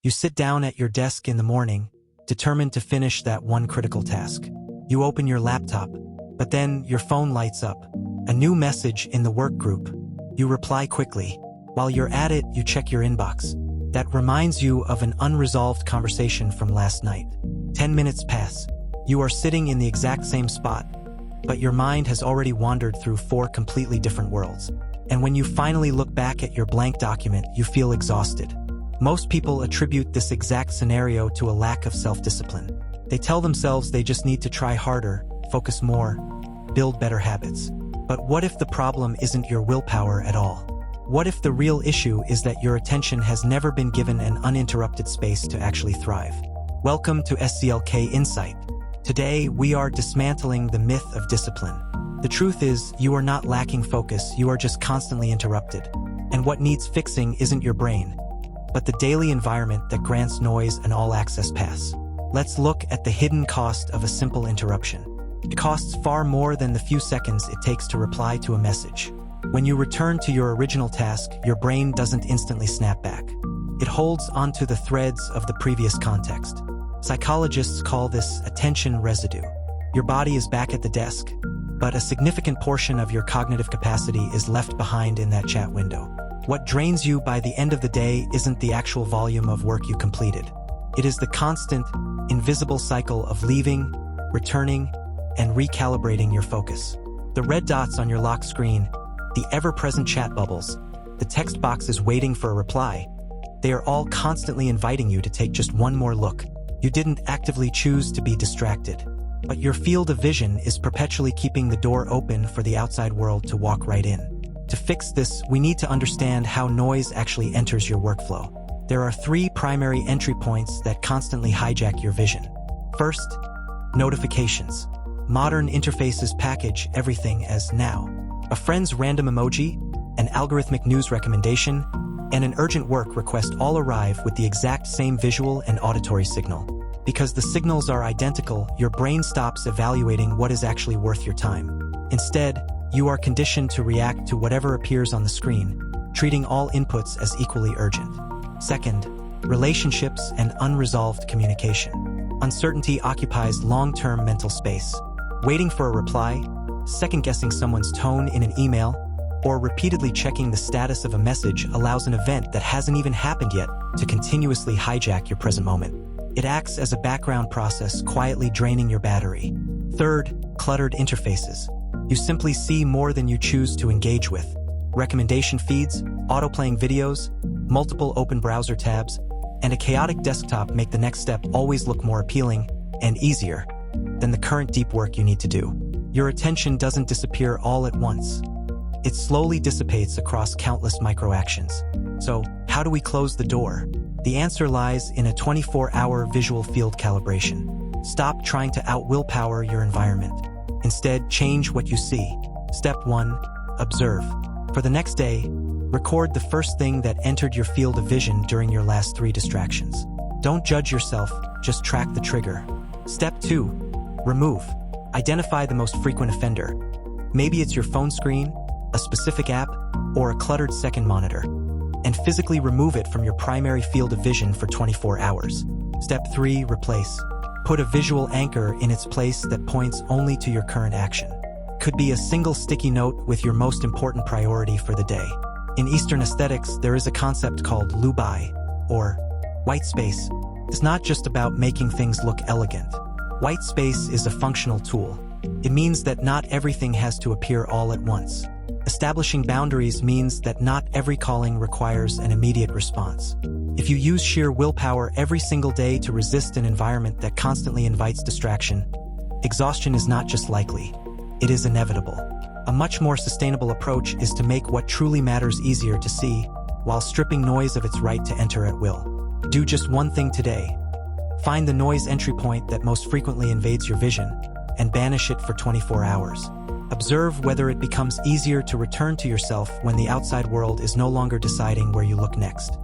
You sit down at your desk in the morning, determined to finish that one critical task. You open your laptop, but then your phone lights up. A new message in the work group. You reply quickly. While you're at it, you check your inbox. That reminds you of an unresolved conversation from last night. 10 minutes pass. You are sitting in the exact same spot, but your mind has already wandered through 4 completely different worlds. And when you finally look back at your blank document, you feel exhausted. Most people attribute this exact scenario to a lack of self-discipline. They tell themselves they just need to try harder, focus more, build better habits. But what if the problem isn't your willpower at all? What if the real issue is that your attention has never been given an uninterrupted space to actually thrive? Welcome to SZLK Insight. Today, we are dismantling the myth of discipline. The truth is, you are not lacking focus, you are just constantly interrupted. And what needs fixing isn't your brain, but the daily environment that grants noise an all-access pass. Let's look at the hidden cost of a simple interruption. It costs far more than the few seconds it takes to reply to a message. When you return to your original task, your brain doesn't instantly snap back. It holds onto the threads of the previous context. Psychologists call this attention residue. Your body is back at the desk, but a significant portion of your cognitive capacity is left behind in that chat window. What drains you by the end of the day isn't the actual volume of work you completed. It is the constant, invisible cycle of leaving, returning, and recalibrating your focus. The red dots on your lock screen, the ever-present chat bubbles, the text boxes waiting for a reply, they are all constantly inviting you to take just one more look. You didn't actively choose to be distracted, but your field of vision is perpetually keeping the door open for the outside world to walk right in. To fix this, we need to understand how noise actually enters your workflow. There are 3 primary entry points that constantly hijack your vision. First, notifications. Modern interfaces package everything as now. A friend's random emoji, an algorithmic news recommendation, and an urgent work request all arrive with the exact same visual and auditory signal. Because the signals are identical, your brain stops evaluating what is actually worth your time. Instead, you are conditioned to react to whatever appears on the screen, treating all inputs as equally urgent. Second, relationships and unresolved communication. Uncertainty occupies long-term mental space. Waiting for a reply, second-guessing someone's tone in an email, or repeatedly checking the status of a message allows an event that hasn't even happened yet to continuously hijack your present moment. It acts as a background process, quietly draining your battery. Third, cluttered interfaces. You simply see more than you choose to engage with. Recommendation feeds, auto-playing videos, multiple open browser tabs, and a chaotic desktop make the next step always look more appealing and easier than the current deep work you need to do. Your attention doesn't disappear all at once. It slowly dissipates across countless micro-actions. So, how do we close the door? The answer lies in a 24-hour visual field calibration. Stop trying to out-willpower your environment. Instead, change what you see. Step 1. Observe. For the next day, record the first thing that entered your field of vision during your last 3 distractions. Don't judge yourself, just track the trigger. Step 2. Remove. Identify the most frequent offender. Maybe it's your phone screen, a specific app, or a cluttered second monitor. And physically remove it from your primary field of vision for 24 hours. Step 3. Replace. Put a visual anchor in its place that points only to your current action. Could be a single sticky note with your most important priority for the day. In Eastern aesthetics, there is a concept called lubai, or white space. It's not just about making things look elegant. White space is a functional tool. It means that not everything has to appear all at once. Establishing boundaries means that not every calling requires an immediate response. If you use sheer willpower every single day to resist an environment that constantly invites distraction, exhaustion is not just likely, it is inevitable. A much more sustainable approach is to make what truly matters easier to see, while stripping noise of its right to enter at will. Do just one thing today. Find the noise entry point that most frequently invades your vision, and banish it for 24 hours. Observe whether it becomes easier to return to yourself when the outside world is no longer deciding where you look next.